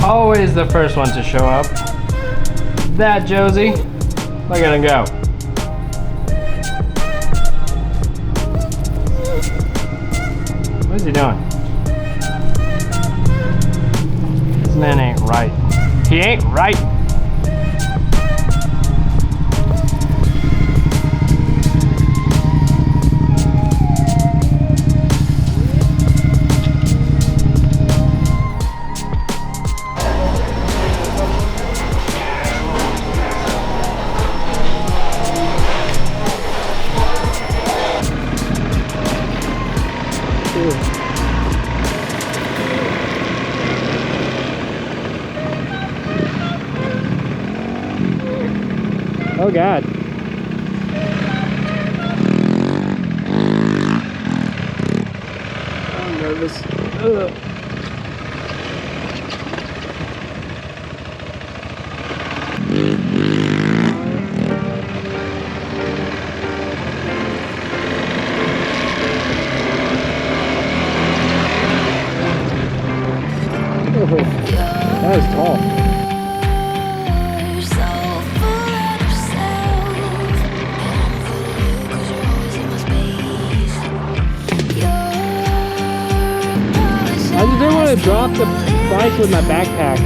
Always the first one to show up. That Josie. Look at him go. What is he doing? This man ain't right. He ain't right. Oh God. I'm nervous. Ugh. That is tall. I just didn't want to drop the bike with my backpack.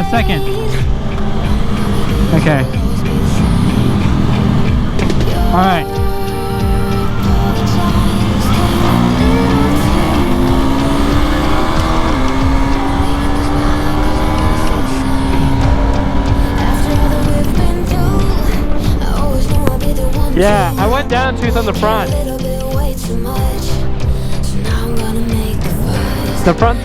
Second. Okay. All right. Yeah, I went down tooth on the front. The front.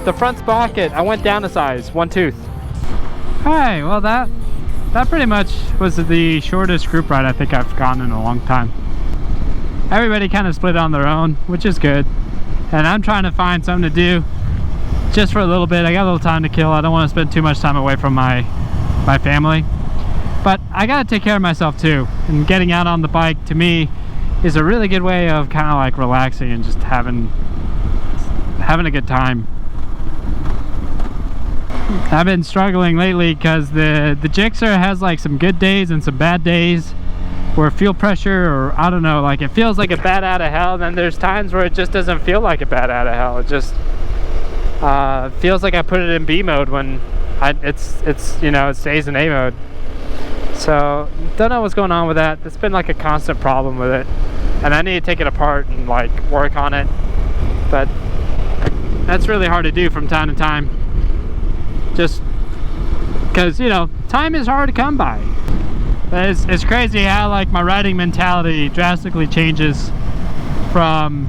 The front sprocket, I went down a size, one tooth. Alright, well that pretty much was the shortest group ride I think I've gone in a long time. Everybody kind of split on their own, which is good. And I'm trying to find something to do just for a little bit. I got a little time to kill. I don't want to spend too much time away from my family. But I gotta take care of myself too. And getting out on the bike to me is a really good way of kind of like relaxing and just having a good time. I've been struggling lately because the Gixxer has like some good days and some bad days where fuel pressure, or I don't know, like it feels like a bat out of hell, and then there's times where it just doesn't feel like a bat out of hell. It just feels like I put it in B mode when it's you know, it stays in A mode. So don't know what's going on with that. It's been like a constant problem with it, and I need to take it apart and like work on it, but that's really hard to do from time to time, just because, you know, time is hard to come by. But it's crazy how like my riding mentality drastically changes from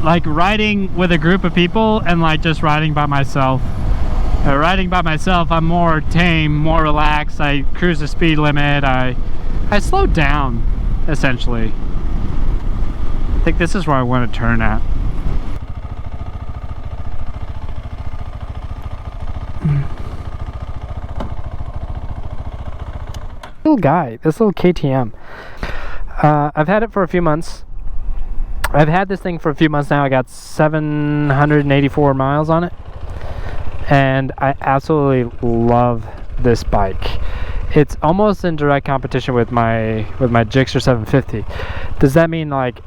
like riding with a group of people and like just riding by myself. Riding by myself, I'm more tame, more relaxed. I cruise the speed limit. I slow down, essentially. I think this is where I want to turn at. Little guy, this little KTM. I've had it for a few months. I've had this thing for a few months now. I got 784 miles on it, and I absolutely love this bike. It's almost in direct competition with my Gixxer 750. Does that mean like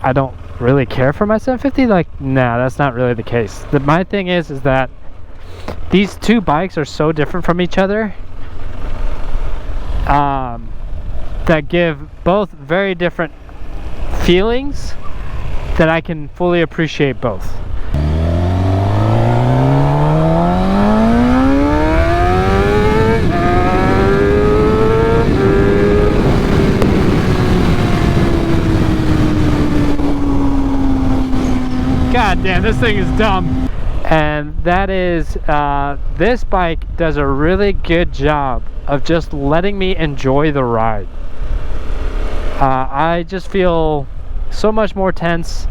I don't really care for my 750? Like, nah, that's not really the case. My thing is that these two bikes are so different from each other. that give both very different feelings that I can fully appreciate both. God damn, this thing is dumb. And that is, this bike does a really good job of just letting me enjoy the ride. I just feel so much more tense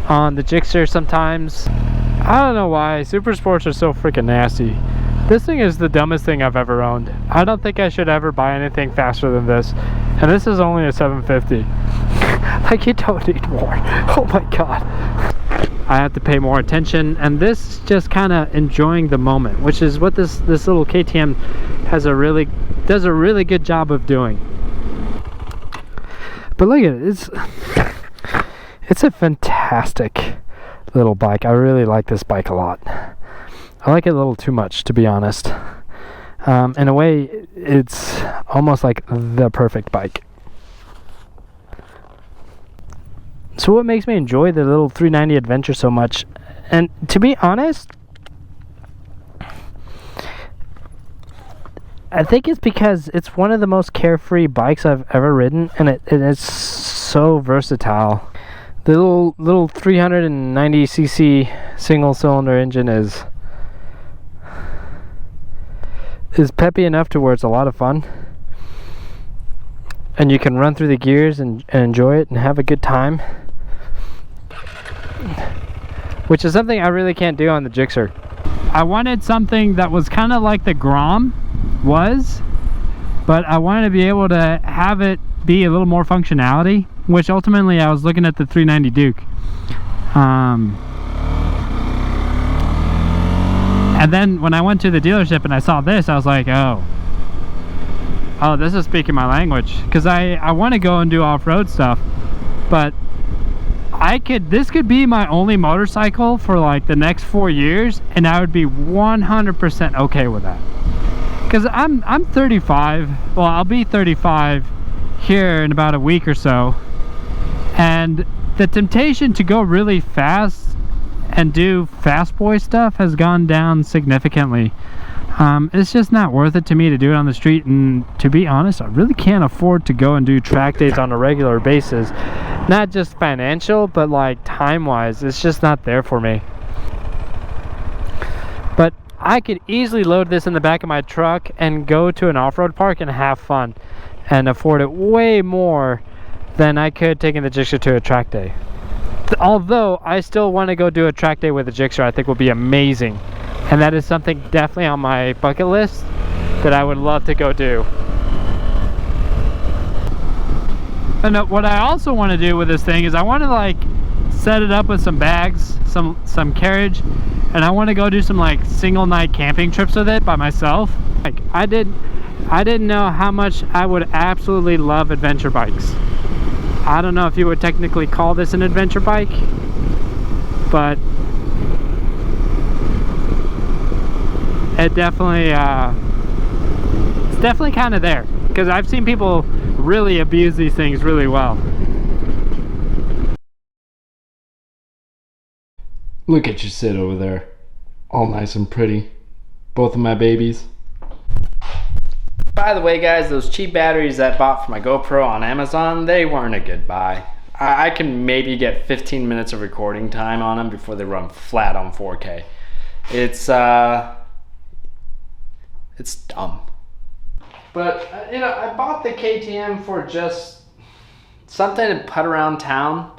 on the Gixxer sometimes. I don't know why, Super Sports are so freaking nasty. This thing is the dumbest thing I've ever owned. I don't think I should ever buy anything faster than this. And this is only a 750. Like, you don't need more. Oh my god. I have to pay more attention, and this just kind of enjoying the moment, which is what this little KTM does a really good job of doing. But look at it, it's a fantastic little bike. I really like this bike a lot. I like it a little too much, to be honest. In a way, it's almost like the perfect bike. So what makes me enjoy the little 390 Adventure so much, and to be honest, I think it's because it's one of the most carefree bikes I've ever ridden, and it's so versatile. The little 390cc single cylinder engine is peppy enough to where it's a lot of fun. And you can run through the gears and enjoy it and have a good time. Which is something I really can't do on the Gixxer. I wanted something that was kind of like the Grom was, but I wanted to be able to have it be a little more functionality, which ultimately I was looking at the 390 Duke. And then when I went to the dealership and I saw this, I was like, oh, this is speaking my language, because I want to go and do off-road stuff, but this could be my only motorcycle for like the next 4 years, and I would be 100% okay with that. Because I'm 35. Well, I'll be 35 here in about a week or so, and the temptation to go really fast and do fast boy stuff has gone down significantly. It's just not worth it to me to do it on the street, and to be honest, I really can't afford to go and do track days on a regular basis. Not just financial, but like time-wise, it's just not there for me. But I could easily load this in the back of my truck and go to an off-road park and have fun, and afford it way more than I could taking the Gixxer to a track day. Although I still want to go do a track day with the Gixxer, I think will be amazing. And that is something definitely on my bucket list that I would love to go do. And what I also want to do with this thing is I want to like set it up with some bags, some carriage, and I want to go do some like single night camping trips with it by myself. Like I didn't know how much I would absolutely love adventure bikes. I don't know if you would technically call this an adventure bike, but it definitely it's definitely kind of there, because I've seen people really abuse these things really well. Look at you sit over there, all nice and pretty, both of my babies. By the way guys, those cheap batteries that I bought for my GoPro on Amazon, they weren't a good buy. I can maybe get 15 minutes of recording time on them before they run flat on 4K. It's dumb. But you know, I bought the KTM for just something to put around town,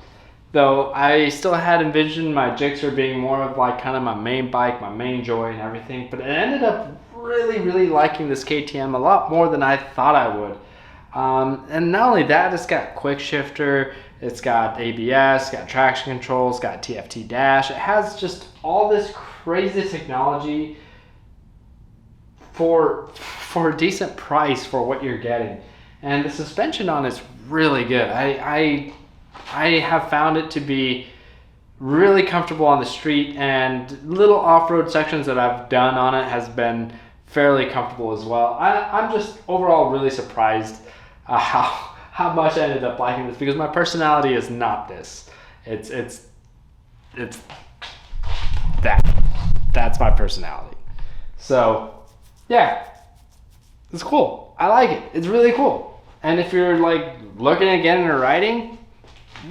though I still had envisioned my Gixxer being more of like kind of my main bike, my main joy and everything. But I ended up really liking this KTM a lot more than I thought I would. And not only that, it's got quick shifter, it's got ABS, it's got traction control, it's got TFT dash. It has just all this crazy technology for a decent price for what you're getting. And the suspension on it's really good. I have found it to be really comfortable on the street, and little off-road sections that I've done on it has been fairly comfortable as well. I'm just overall really surprised how how much I ended up liking this, because my personality is not this. It's that. That's my personality. So yeah, it's cool. I like it. It's really cool. And if you're like looking at getting a riding,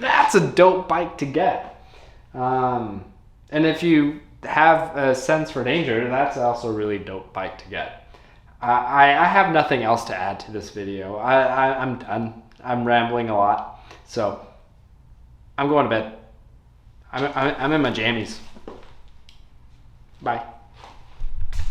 that's a dope bike to get. And if you have a sense for danger, that's also a really dope bike to get. I have nothing else to add to this video. I'm done. I'm rambling a lot. So I'm going to bed. I'm in my jammies. Bye.